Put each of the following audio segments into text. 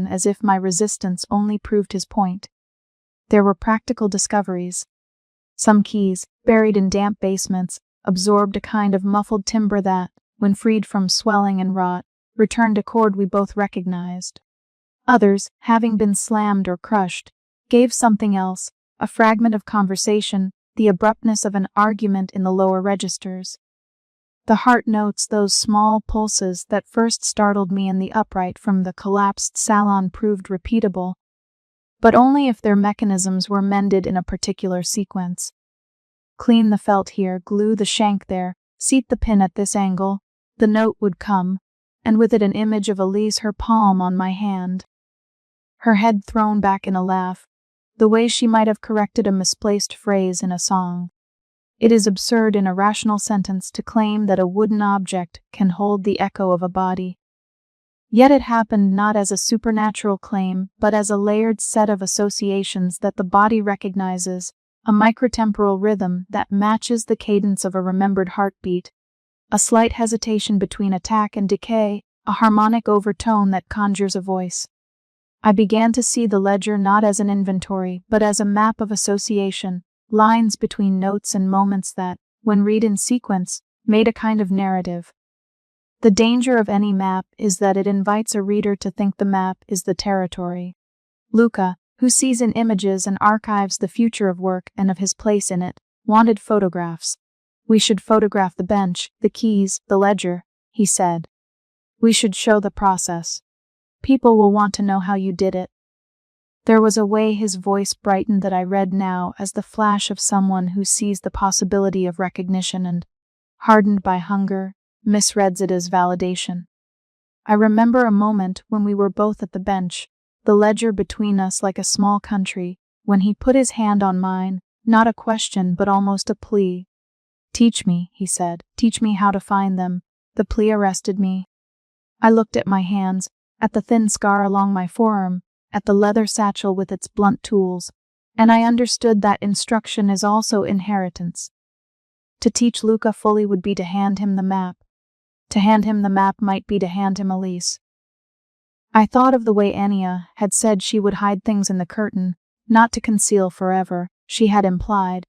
again as if my resistance only proved his point. There were practical discoveries. Some keys, buried in damp basements, absorbed a kind of muffled timbre that, when freed from swelling and rot, returned a chord we both recognized. Others, having been slammed or crushed, gave something else, a fragment of conversation, the abruptness of an argument in the lower registers. The heart notes, those small pulses that first startled me in the upright from the collapsed salon, proved repeatable, but only if their mechanisms were mended in a particular sequence. Clean the felt here, glue the shank there, seat the pin at this angle, the note would come, and with it an image of Elise, her palm on my hand. Her head thrown back in a laugh, the way she might have corrected a misplaced phrase in a song. It is absurd in a rational sentence to claim that a wooden object can hold the echo of a body. Yet it happened not as a supernatural claim, but as a layered set of associations that the body recognizes, a microtemporal rhythm that matches the cadence of a remembered heartbeat, a slight hesitation between attack and decay, a harmonic overtone that conjures a voice. I began to see the ledger not as an inventory, but as a map of association, lines between notes and moments that, when read in sequence, made a kind of narrative. The danger of any map is that it invites a reader to think the map is the territory. Luca, who sees in images and archives the future of work and of his place in it, wanted photographs. "We should photograph the bench, the keys, the ledger," he said. "We should show the process. People will want to know how you did it." There was a way his voice brightened that I read now as the flash of someone who sees the possibility of recognition and, hardened by hunger, misreads it as validation. I remember a moment when we were both at the bench, the ledger between us like a small country, when he put his hand on mine, not a question but almost a plea. "Teach me," he said, "teach me how to find them." The plea arrested me. I looked at my hands, at the thin scar along my forearm, at the leather satchel with its blunt tools, and I understood that instruction is also inheritance. To teach Luca fully would be to hand him the map. To hand him the map might be to hand him Elise. I thought of the way Anya had said she would hide things in the curtain, not to conceal forever, she had implied,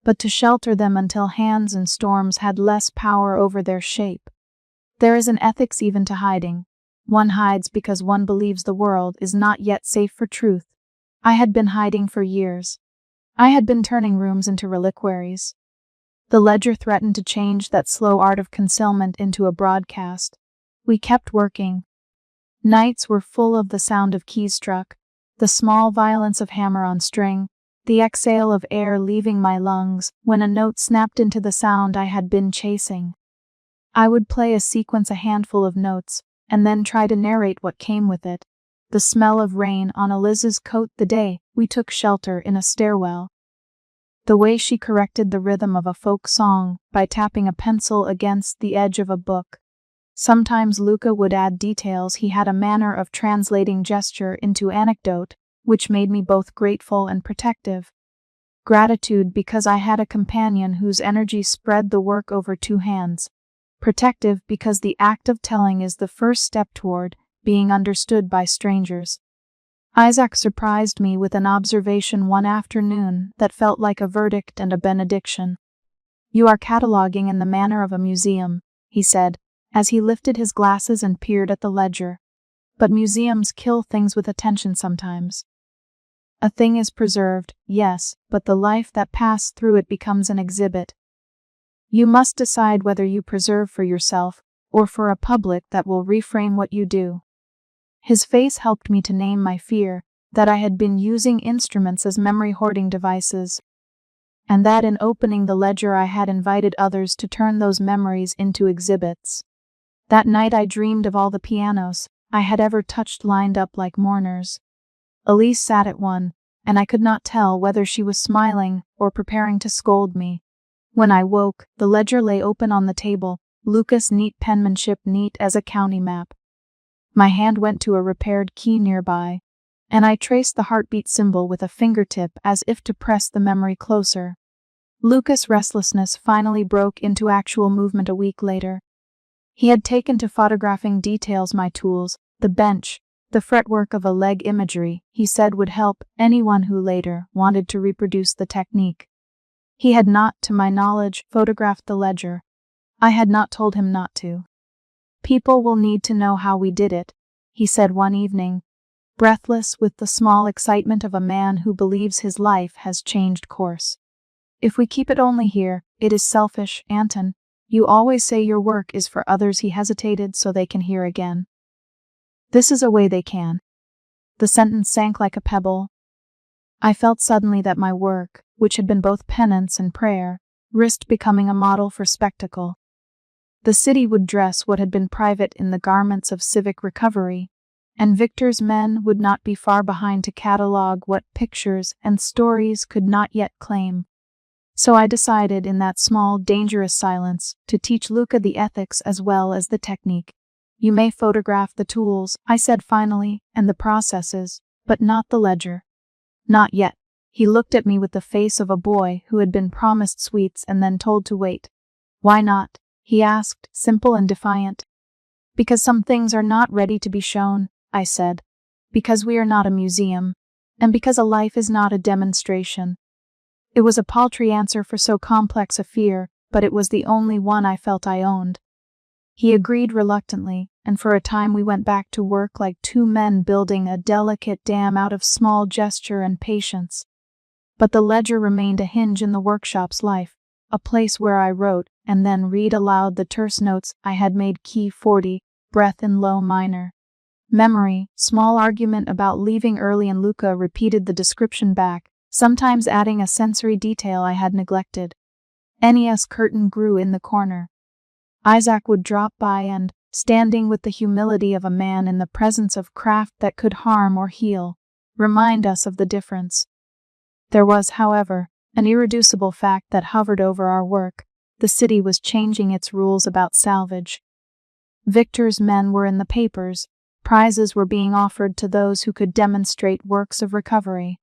but to shelter them until hands and storms had less power over their shape. There is an ethics even to hiding. One hides because one believes the world is not yet safe for truth. I had been hiding for years. I had been turning rooms into reliquaries. The ledger threatened to change that slow art of concealment into a broadcast. We kept working. Nights were full of the sound of keys struck, the small violence of hammer on string, the exhale of air leaving my lungs when a note snapped into the sound I had been chasing. I would play a sequence, a handful of notes, and then try to narrate what came with it. The smell of rain on Elise's coat the day we took shelter in a stairwell. The way she corrected the rhythm of a folk song by tapping a pencil against the edge of a book. Sometimes Luca would add details. He had a manner of translating gesture into anecdote, which made me both grateful and protective. Gratitude because I had a companion whose energy spread the work over two hands. Protective because the act of telling is the first step toward being understood by strangers. Isaac surprised me with an observation one afternoon that felt like a verdict and a benediction. "You are cataloging in the manner of a museum," he said, as he lifted his glasses and peered at the ledger. "But museums kill things with attention sometimes. A thing is preserved, yes, but the life that passed through it becomes an exhibit. You must decide whether you preserve for yourself or for a public that will reframe what you do." His face helped me to name my fear that I had been using instruments as memory hoarding devices, and that in opening the ledger I had invited others to turn those memories into exhibits. That night I dreamed of all the pianos I had ever touched lined up like mourners. Elise sat at one, and I could not tell whether she was smiling or preparing to scold me. When I woke, the ledger lay open on the table, Luca's neat penmanship neat as a county map. My hand went to a repaired key nearby, and I traced the heartbeat symbol with a fingertip as if to press the memory closer. Luca's restlessness finally broke into actual movement a week later. He had taken to photographing details, my tools, the bench, The fretwork of a leg imagery, he said, would help anyone who later wanted to reproduce the technique. He had not, to my knowledge, photographed the ledger. I had not told him not to. People will need to know how we did it, he said one evening, breathless with the small excitement of a man who believes his life has changed course. If we keep it only here, it is selfish, Anton. You always say your work is for others. He hesitated so they can hear again. This is a way they can. The sentence sank like a pebble. I felt suddenly that my work, which had been both penance and prayer, risked becoming a model for spectacle. The city would dress what had been private in the garments of civic recovery, and Victor's men would not be far behind to catalogue what pictures and stories could not yet claim. So I decided, in that small, dangerous silence, to teach Luca the ethics as well as the technique. You may photograph the tools, I said finally, and the processes, but not the ledger. Not yet. He looked at me with the face of a boy who had been promised sweets and then told to wait. Why not? He asked, simple and defiant. Because some things are not ready to be shown, I said. Because we are not a museum, and because a life is not a demonstration. It was a paltry answer for so complex a fear, but it was the only one I felt I owned. He agreed reluctantly, and for a time we went back to work like two men building a delicate dam out of small gesture and patience. But the ledger remained a hinge in the workshop's life, a place where I wrote and then read aloud the terse notes I had made. Key 40, breath in low minor. Memory, small argument about leaving early, and Luca repeated the description back, sometimes adding a sensory detail I had neglected. Ennia's curtain grew in the corner. Isaac would drop by and, standing with the humility of a man in the presence of craft that could harm or heal, remind us of the difference. There was, however, an irreducible fact that hovered over our work. The city was changing its rules about salvage. Victor's men were in the papers. Prizes were being offered to those who could demonstrate works of recovery.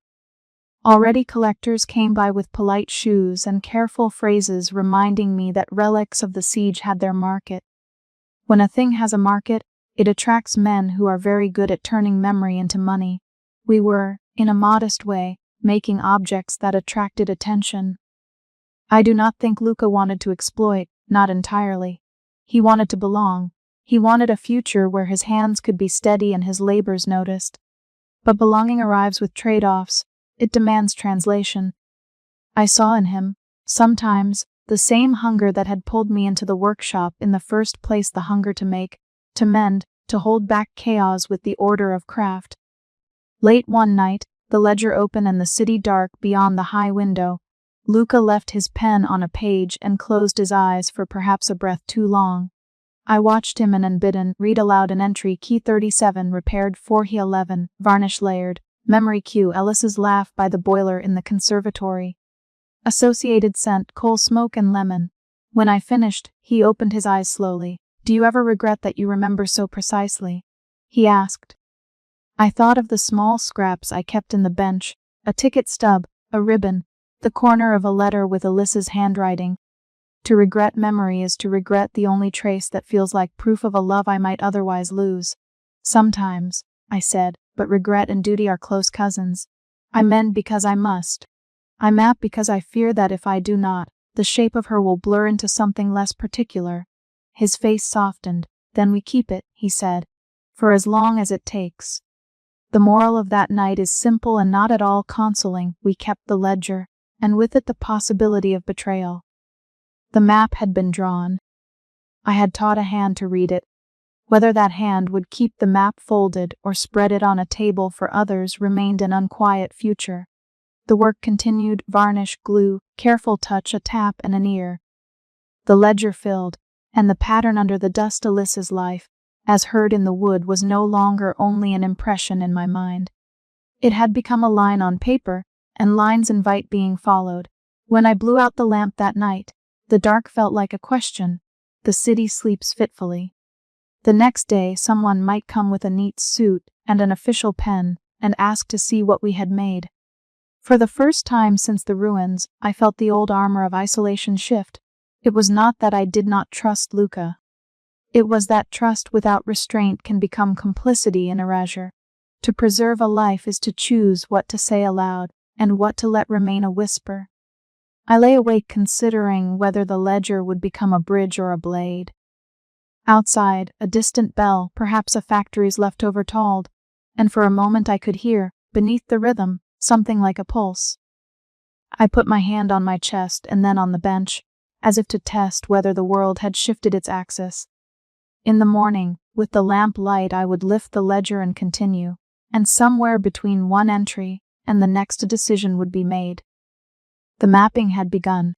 Already collectors came by with polite shoes and careful phrases reminding me that relics of the siege had their market. When a thing has a market, it attracts men who are very good at turning memory into money. We were, in a modest way, making objects that attracted attention. I do not think Luca wanted to exploit, not entirely. He wanted to belong. He wanted a future where his hands could be steady and his labors noticed. But belonging arrives with trade-offs. It demands translation. I saw in him, sometimes, the same hunger that had pulled me into the workshop in the first place, the hunger to make, to mend, to hold back chaos with the order of craft. Late one night, the ledger open and the city dark beyond the high window, Luca left his pen on a page and closed his eyes for perhaps a breath too long. I watched him and, unbidden, read aloud an entry. Key 37, repaired 4He11, varnish layered. Memory cue, Ellis's laugh by the boiler in the conservatory. Associated scent, coal smoke and lemon. When I finished, he opened his eyes slowly. Do you ever regret that you remember so precisely? He asked. I thought of the small scraps I kept in the bench, a ticket stub, a ribbon, the corner of a letter with Alyssa's handwriting. To regret memory is to regret the only trace that feels like proof of a love I might otherwise lose. Sometimes, I said, but regret and duty are close cousins. I mend because I must. I map because I fear that if I do not, the shape of her will blur into something less particular. His face softened. Then we keep it, he said, for as long as it takes. The moral of that night is simple and not at all consoling. We kept the ledger, and with it the possibility of betrayal. The map had been drawn. I had taught a hand to read it. Whether that hand would keep the map folded or spread it on a table for others remained an unquiet future. The work continued, varnish, glue, careful touch, a tap and an ear. The ledger filled, and the pattern under the dust. Alyssa's life, as heard in the wood, was no longer only an impression in my mind. It had become a line on paper, and lines invite being followed. When I blew out the lamp that night, the dark felt like a question. The city sleeps fitfully. The next day someone might come with a neat suit and an official pen and ask to see what we had made. For the first time since the ruins, I felt the old armor of isolation shift. It was not that I did not trust Luca. It was that trust without restraint can become complicity in erasure. To preserve a life is to choose what to say aloud and what to let remain a whisper. I lay awake considering whether the ledger would become a bridge or a blade. Outside, a distant bell, perhaps a factory's leftover, tolled, and for a moment I could hear, beneath the rhythm, something like a pulse. I put my hand on my chest and then on the bench, as if to test whether the world had shifted its axis. In the morning, with the lamp light, I would lift the ledger and continue, and somewhere between one entry and the next a decision would be made. The mapping had begun.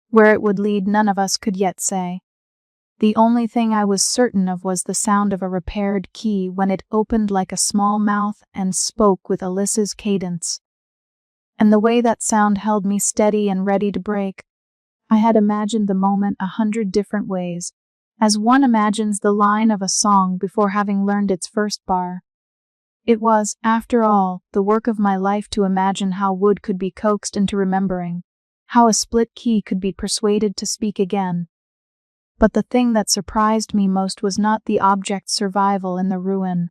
Where it would lead none of us could yet say. The only thing I was certain of was the sound of a repaired key when it opened like a small mouth and spoke with Alyssa's cadence. And the way that sound held me steady and ready to break. I had imagined the moment 100 different ways, as one imagines the line of a song before having learned its first bar. It was, after all, the work of my life to imagine how wood could be coaxed into remembering, how a split key could be persuaded to speak again. But the thing that surprised me most was not the object's survival in the ruin.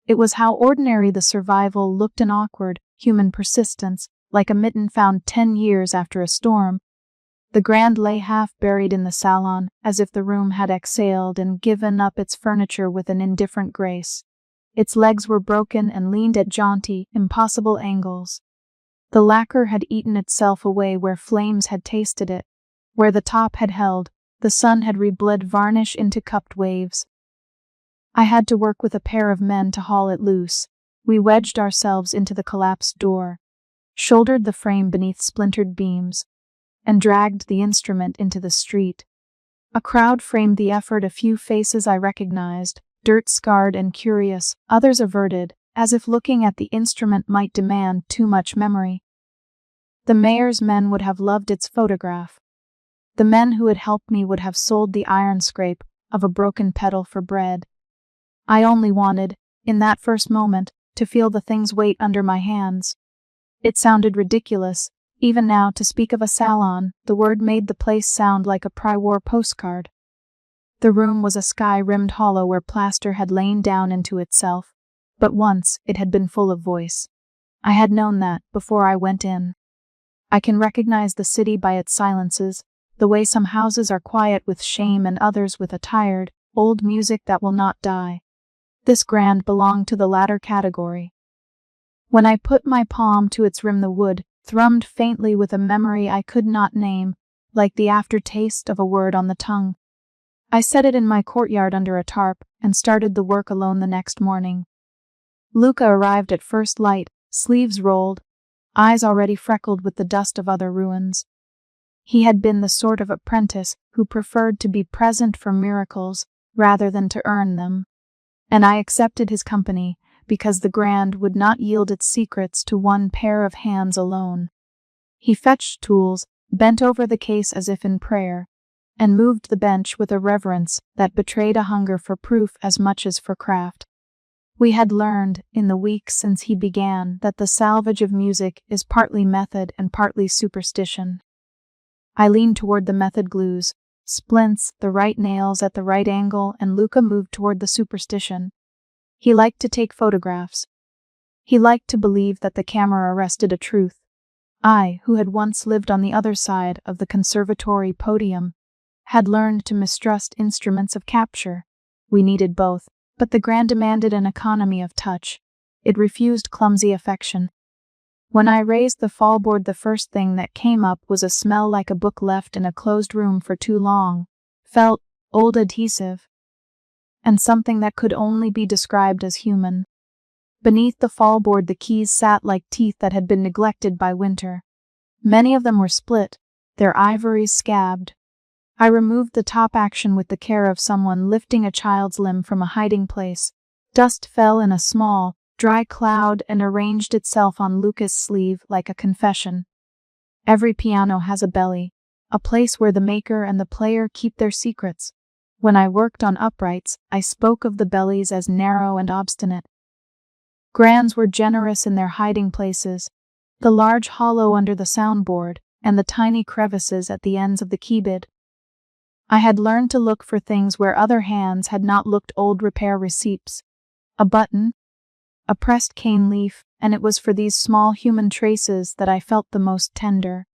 It was how ordinary the survival looked, an awkward, human persistence, like a mitten found 10 years after a storm. The grand lay half buried in the salon, as if the room had exhaled and given up its furniture with an indifferent grace. Its legs were broken and leaned at jaunty, impossible angles. The lacquer had eaten itself away where flames had tasted it. Where the top had held, the sun had rebled varnish into cupped waves. I had to work with a pair of men to haul it loose. We wedged ourselves into the collapsed door, shouldered the frame beneath splintered beams, and dragged the instrument into the street. A crowd framed the effort, a few faces I recognized, dirt-scarred and curious, others averted, as if looking at the instrument might demand too much memory. The mayor's men would have loved its photograph. The men who had helped me would have sold the iron scrape of a broken pedal for bread. I only wanted, in that first moment, to feel the thing's weight under my hands. It sounded ridiculous, even now, to speak of a salon. The word made the place sound like a pre-war postcard. The room was a sky-rimmed hollow where plaster had lain down into itself, but once it had been full of voice. I had known that before I went in. I can recognize the city by its silences, the way some houses are quiet with shame and others with a tired, old music that will not die. This grand belonged to the latter category. When I put my palm to its rim, the wood thrummed faintly with a memory I could not name, like the aftertaste of a word on the tongue. I set it in my courtyard under a tarp and started the work alone the next morning. Luca arrived at first light, sleeves rolled, eyes already freckled with the dust of other ruins. He had been the sort of apprentice who preferred to be present for miracles rather than to earn them, and I accepted his company because the grand would not yield its secrets to one pair of hands alone. He fetched tools, bent over the case as if in prayer, and moved the bench with a reverence that betrayed a hunger for proof as much as for craft. We had learned, in the weeks since he began, that the salvage of music is partly method and partly superstition. I leaned toward the method glues, splints, the right nails at the right angle, and Luca moved toward the superstition. He liked to take photographs. He liked to believe that the camera arrested a truth. I, who had once lived on the other side of the conservatory podium, had learned to mistrust instruments of capture. We needed both, but the grand demanded an economy of touch. It refused clumsy affection. When I raised the fallboard, the first thing that came up was a smell like a book left in a closed room for too long, felt old, adhesive, and something that could only be described as human. Beneath the fallboard the keys sat like teeth that had been neglected by winter. Many of them were split, their ivories scabbed. I removed the top action with the care of someone lifting a child's limb from a hiding place. Dust fell in a small, dry cloud and arranged itself on Luca's sleeve like a confession. Every piano has a belly, a place where the maker and the player keep their secrets. When I worked on uprights, I spoke of the bellies as narrow and obstinate. Grands were generous in their hiding places, the large hollow under the soundboard, and the tiny crevices at the ends of the keyboard. I had learned to look for things where other hands had not looked: old repair receipts, a button, a pressed cane leaf, and it was for these small human traces that I felt the most tender.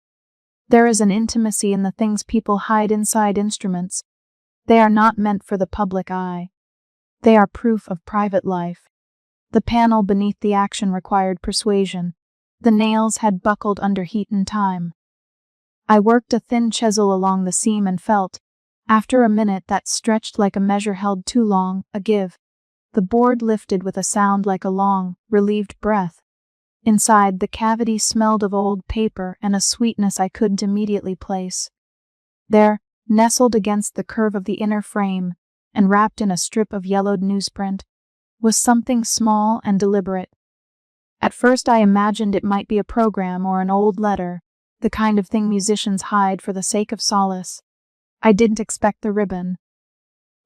There is an intimacy in the things people hide inside instruments. They are not meant for the public eye. They are proof of private life. The panel beneath the action required persuasion. The nails had buckled under heat and time. I worked a thin chisel along the seam and felt, after a minute that stretched like a measure held too long, a give. The board lifted with a sound like a long, relieved breath. Inside, the cavity smelled of old paper and a sweetness I couldn't immediately place. There, nestled against the curve of the inner frame, and wrapped in a strip of yellowed newsprint, was something small and deliberate. At first I imagined it might be a program or an old letter, the kind of thing musicians hide for the sake of solace. I didn't expect the ribbon.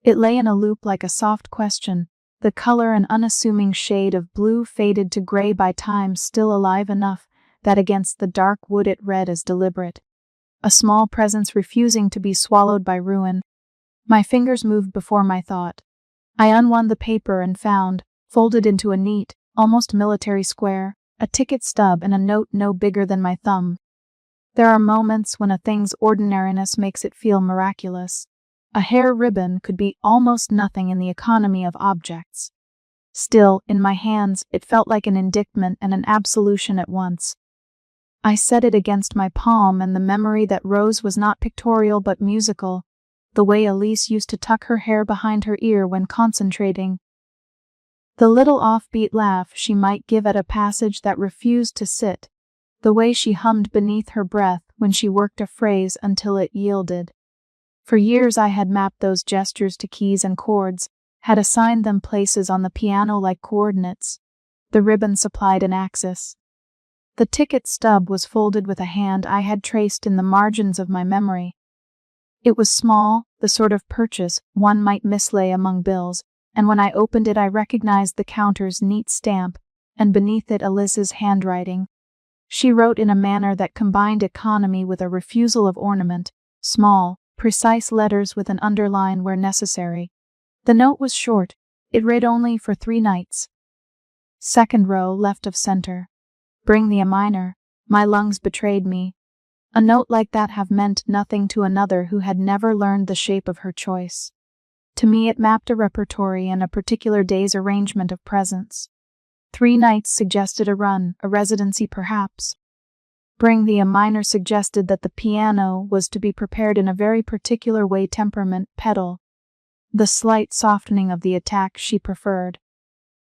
It lay in a loop like a soft question, the color an unassuming shade of blue faded to gray by time, still alive enough that against the dark wood it read as deliberate. A small presence refusing to be swallowed by ruin. My fingers moved before my thought. I unwound the paper and found, folded into a neat, almost military square, a ticket stub and a note no bigger than my thumb. There are moments when a thing's ordinariness makes it feel miraculous. A hair ribbon could be almost nothing in the economy of objects. Still, in my hands, it felt like an indictment and an absolution at once. I set it against my palm, and the memory that rose was not pictorial but musical, the way Elise used to tuck her hair behind her ear when concentrating. The little offbeat laugh she might give at a passage that refused to sit, the way she hummed beneath her breath when she worked a phrase until it yielded. For years I had mapped those gestures to keys and chords, had assigned them places on the piano like coordinates. The ribbon supplied an axis. The ticket stub was folded with a hand I had traced in the margins of my memory. It was small, the sort of purchase one might mislay among bills, and when I opened it I recognized the counter's neat stamp, and beneath it Elise's handwriting. She wrote in a manner that combined economy with a refusal of ornament, small, precise letters with an underline where necessary. The note was short. It read only for 3 nights. Second row, left of center. Bring the A minor. My lungs betrayed me. A note like that have meant nothing to another who had never learned the shape of her choice. To me it mapped a repertory and a particular day's arrangement of presents. 3 nights suggested a run, a residency perhaps. Bring the A minor suggested that the piano was to be prepared in a very particular way, temperament, pedal. The slight softening of the attack she preferred.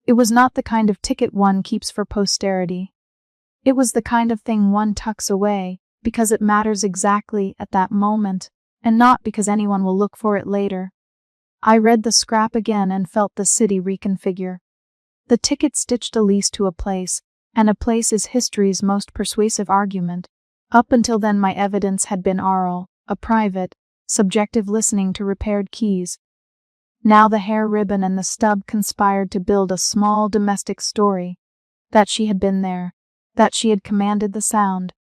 It was not the kind of ticket one keeps for posterity. It was the kind of thing one tucks away, because it matters exactly at that moment, and not because anyone will look for it later. I read the scrap again and felt the city reconfigure. The ticket stitched Elise to a place, and a place is history's most persuasive argument. Up until then my evidence had been oral, a private, subjective listening to repaired keys. Now the hair ribbon and the stub conspired to build a small domestic story. That she had been there, that she had commanded the sound,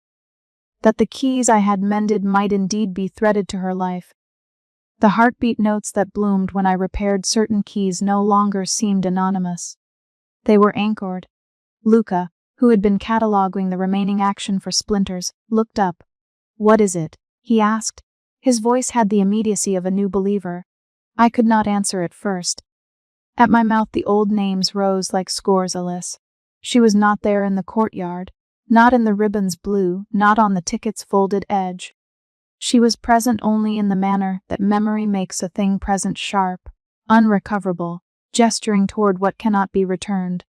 that the keys I had mended might indeed be threaded to her life. The heartbeat notes that bloomed when I repaired certain keys no longer seemed anonymous. They were anchored. Luca, who had been cataloging the remaining action for Splinters, looked up. "What is it?" he asked. His voice had the immediacy of a new believer. I could not answer at first. At my mouth the old names rose like scores. Elise. She was not there in the courtyard, not in the ribbon's blue, not on the ticket's folded edge. She was present only in the manner that memory makes a thing present, sharp, unrecoverable, gesturing toward what cannot be returned.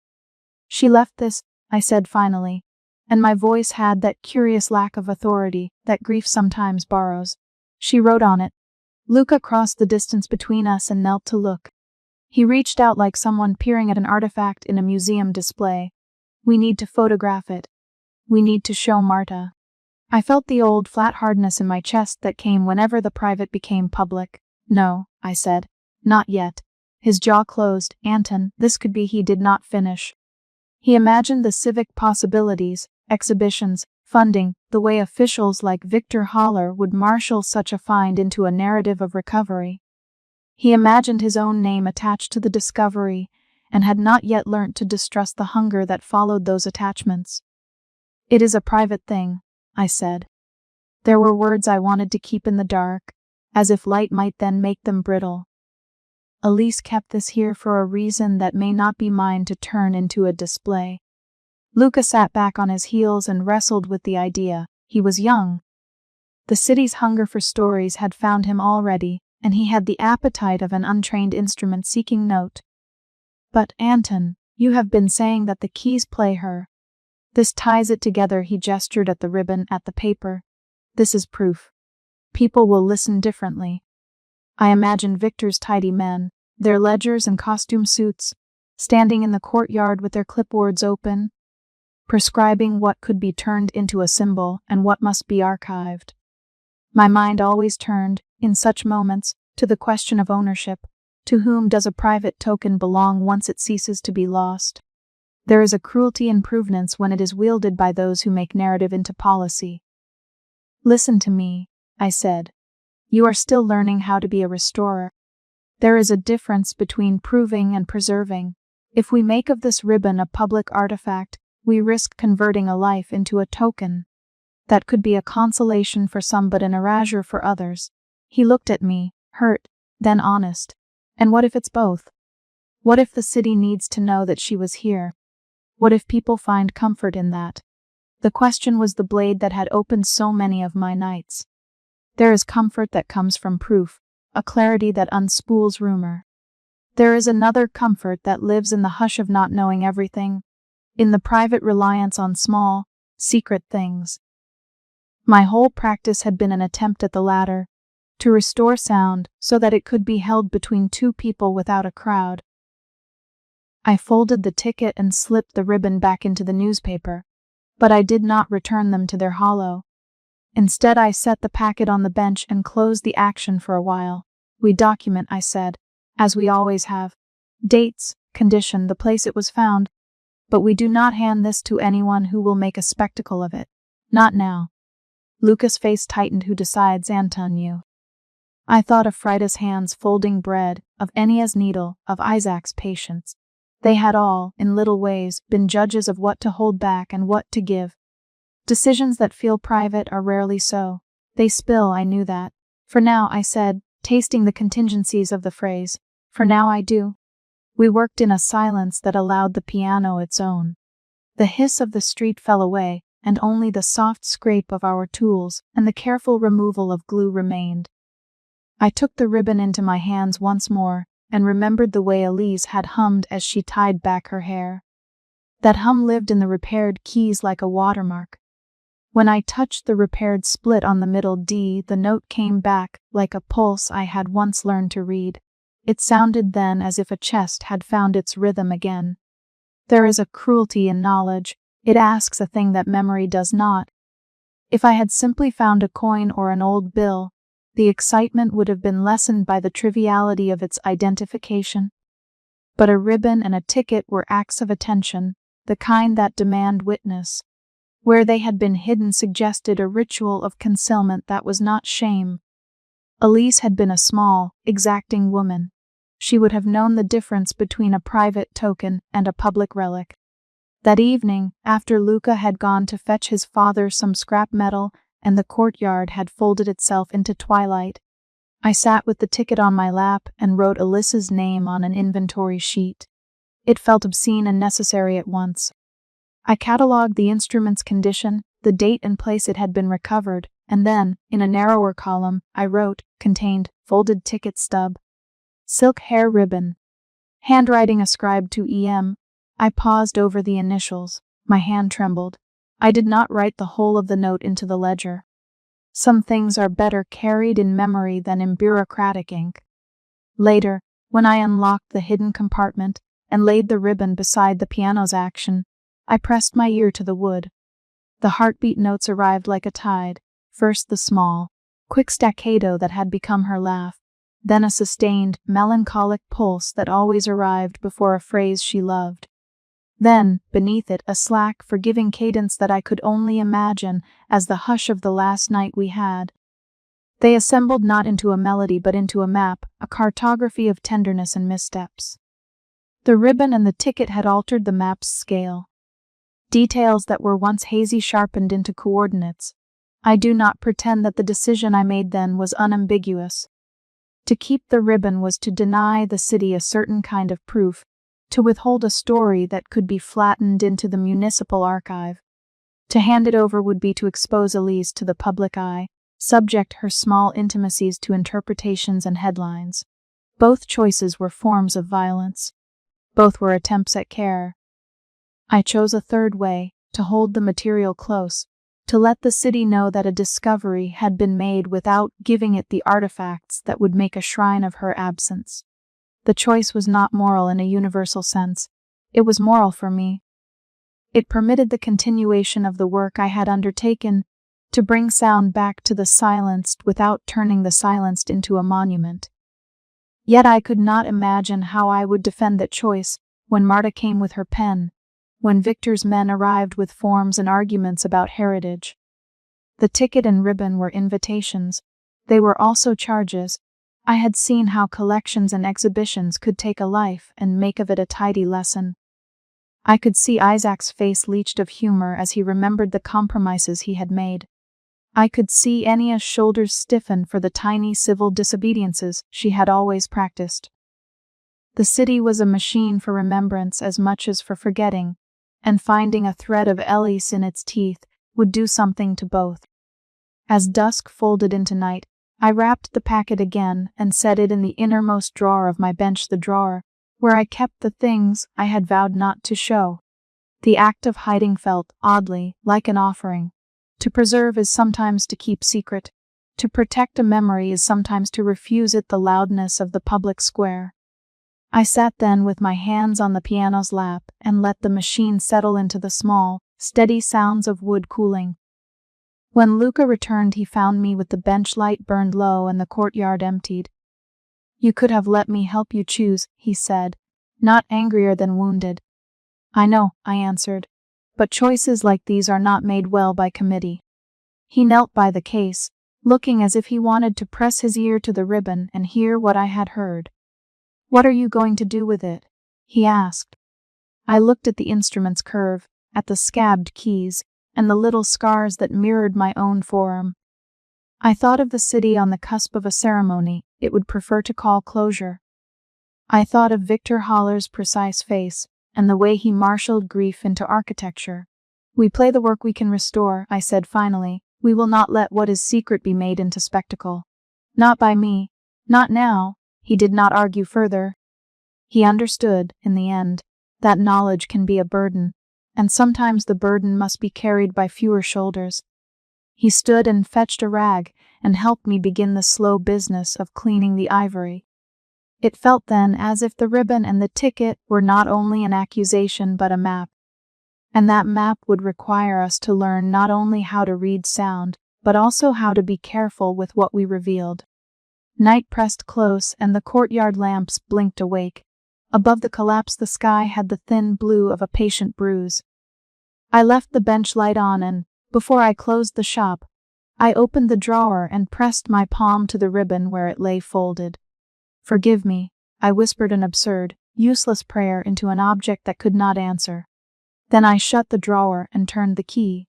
"She left this," I said finally, and my voice had that curious lack of authority that grief sometimes borrows. "She wrote on it." Luca crossed the distance between us and knelt to look. He reached out like someone peering at an artifact in a museum display. "We need to photograph it. We need to show Marta." I felt the old flat hardness in my chest that came whenever the private became public. "No," I said. "Not yet." His jaw closed. Anton, this could be. He did not finish. He imagined the civic possibilities, exhibitions, funding, the way officials like Victor Haller would marshal such a find into a narrative of recovery. He imagined his own name attached to the discovery, and had not yet learnt to distrust the hunger that followed those attachments. "It is a private thing," I said. There were words I wanted to keep in the dark, as if light might then make them brittle. Elise kept this here for a reason that may not be mine to turn into a display. Luca sat back on his heels and wrestled with the idea. He was young. The city's hunger for stories had found him already, and he had the appetite of an untrained instrument seeking note. "But, Anton, you have been saying that the keys play her. This ties it together." He gestured at the ribbon, at the paper. "This is proof. People will listen differently." I imagined Victor's tidy men, their ledgers and costume suits, standing in the courtyard with their clipboards open, prescribing what could be turned into a symbol and what must be archived. My mind always turned, in such moments, to the question of ownership. To whom does a private token belong once it ceases to be lost? There is a cruelty in provenance when it is wielded by those who make narrative into policy. "Listen to me," I said. "You are still learning how to be a restorer. There is a difference between proving and preserving. If we make of this ribbon a public artifact, we risk converting a life into a token. That could be a consolation for some but an erasure for others." He looked at me, hurt, then honest. "And what if it's both? What if the city needs to know that she was here? What if people find comfort in that?" The question was the blade that had opened so many of my nights. There is comfort that comes from proof, a clarity that unspools rumor. There is another comfort that lives in the hush of not knowing everything, in the private reliance on small, secret things. My whole practice had been an attempt at the latter, to restore sound so that it could be held between two people without a crowd. I folded the ticket and slipped the ribbon back into the newspaper, but I did not return them to their hollow. Instead, I set the packet on the bench and closed the action for a while. "We document," I said, "as we always have. Dates, condition, the place it was found. But we do not hand this to anyone who will make a spectacle of it. Not now." Luca's face tightened. "Who decides, Anton? You?" I thought of Frida's hands folding bread, of Ennia's needle, of Isaac's patience. They had all, in little ways, been judges of what to hold back and what to give. Decisions that feel private are rarely so. They spill, I knew that. "For now," I said, tasting the contingencies of the phrase. "For now I do." We worked in a silence that allowed the piano its own. The hiss of the street fell away, and only the soft scrape of our tools and the careful removal of glue remained. I took the ribbon into my hands once more, and remembered the way Elise had hummed as she tied back her hair. That hum lived in the repaired keys like a watermark. When I touched the repaired split on the middle D, the note came back like a pulse I had once learned to read. It sounded then as if a chest had found its rhythm again. There is a cruelty in knowledge. It asks a thing that memory does not. If I had simply found a coin or an old bill, the excitement would have been lessened by the triviality of its identification. But a ribbon and a ticket were acts of attention, the kind that demand witness. Where they had been hidden suggested a ritual of concealment that was not shame. Elise had been a small, exacting woman. She would have known the difference between a private token and a public relic. That evening, after Luca had gone to fetch his father some scrap metal and the courtyard had folded itself into twilight, I sat with the ticket on my lap and wrote Elisa's name on an inventory sheet. It felt obscene and necessary at once. I catalogued the instrument's condition, the date and place it had been recovered, and then, in a narrower column, I wrote, contained, folded ticket stub. Silk hair ribbon. Handwriting ascribed to E.M. I paused over the initials. My hand trembled. I did not write the whole of the note into the ledger. Some things are better carried in memory than in bureaucratic ink. Later, when I unlocked the hidden compartment and laid the ribbon beside the piano's action, I pressed my ear to the wood. The heartbeat notes arrived like a tide, first the small, quick staccato that had become her laugh, then a sustained, melancholic pulse that always arrived before a phrase she loved. Then, beneath it, a slack, forgiving cadence that I could only imagine as the hush of the last night we had. They assembled not into a melody but into a map, a cartography of tenderness and missteps. The ribbon and the ticket had altered the map's scale. Details that were once hazy sharpened into coordinates. I do not pretend that the decision I made then was unambiguous. To keep the ribbon was to deny the city a certain kind of proof, to withhold a story that could be flattened into the municipal archive. To hand it over would be to expose Elise to the public eye, subject her small intimacies to interpretations and headlines. Both choices were forms of violence. Both were attempts at care. I chose a third way, to hold the material close, to let the city know that a discovery had been made without giving it the artifacts that would make a shrine of her absence. The choice was not moral in a universal sense. It was moral for me. It permitted the continuation of the work I had undertaken, to bring sound back to the silenced without turning the silenced into a monument. Yet I could not imagine how I would defend that choice when Marta came with her pen, when Victor's men arrived with forms and arguments about heritage. The ticket and ribbon were invitations. They were also charges. I had seen how collections and exhibitions could take a life and make of it a tidy lesson. I could see Isaac's face leached of humor as he remembered the compromises he had made. I could see Ennia's shoulders stiffen for the tiny civil disobediences she had always practiced. The city was a machine for remembrance as much as for forgetting, and finding a thread of Elise in its teeth would do something to both. As dusk folded into night, I wrapped the packet again and set it in the innermost drawer of my bench, the drawer where I kept the things I had vowed not to show. The act of hiding felt, oddly, like an offering. To preserve is sometimes to keep secret. To protect a memory is sometimes to refuse it the loudness of the public square. I sat then with my hands on the piano's lap and let the machine settle into the small, steady sounds of wood cooling. When Luca returned, he found me with the bench light burned low and the courtyard emptied. "You could have let me help you choose," he said, not angrier than wounded. "I know," I answered, "but choices like these are not made well by committee." He knelt by the case, looking as if he wanted to press his ear to the ribbon and hear what I had heard. "What are you going to do with it?" he asked. I looked at the instrument's curve, at the scabbed keys, and the little scars that mirrored my own forearm. I thought of the city on the cusp of a ceremony it would prefer to call closure. I thought of Victor Haller's precise face, and the way he marshaled grief into architecture. "We play the work we can restore," I said finally. "We will not let what is secret be made into spectacle. Not by me. Not now." He did not argue further. He understood, in the end, that knowledge can be a burden, and sometimes the burden must be carried by fewer shoulders. He stood and fetched a rag and helped me begin the slow business of cleaning the ivory. It felt then as if the ribbon and the ticket were not only an accusation but a map. And that map would require us to learn not only how to read sound, but also how to be careful with what we revealed. Night pressed close and the courtyard lamps blinked awake. Above the collapse the sky had the thin blue of a patient bruise. I left the bench light on and, before I closed the shop, I opened the drawer and pressed my palm to the ribbon where it lay folded. "Forgive me," I whispered an absurd, useless prayer into an object that could not answer. Then I shut the drawer and turned the key.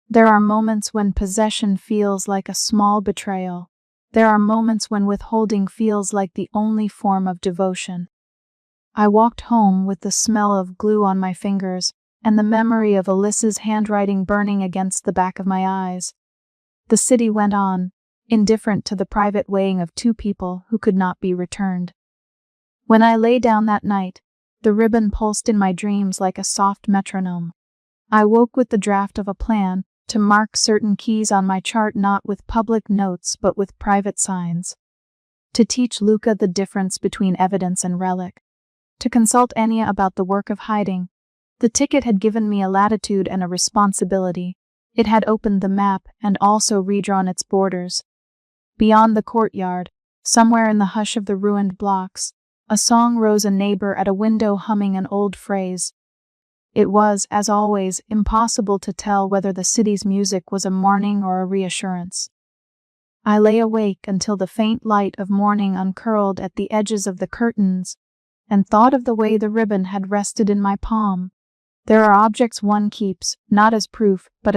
There are moments when possession feels like a small betrayal. There are moments when withholding feels like the only form of devotion. I walked home with the smell of glue on my fingers and the memory of Alyssa's handwriting burning against the back of my eyes. The city went on, indifferent to the private weighing of two people who could not be returned. When I lay down that night, the ribbon pulsed in my dreams like a soft metronome. I woke with the draft of a plan to mark certain keys on my chart, not with public notes but with private signs. To teach Luca the difference between evidence and relic. To consult Ennia about the work of hiding. The ticket had given me a latitude and a responsibility. It had opened the map and also redrawn its borders. Beyond the courtyard, somewhere in the hush of the ruined blocks, a song rose, a neighbor at a window humming an old phrase. It was, as always, impossible to tell whether the city's music was a mourning or a reassurance. I lay awake until the faint light of morning uncurled at the edges of the curtains, and thought of the way the ribbon had rested in my palm. There are objects one keeps, not as proof, but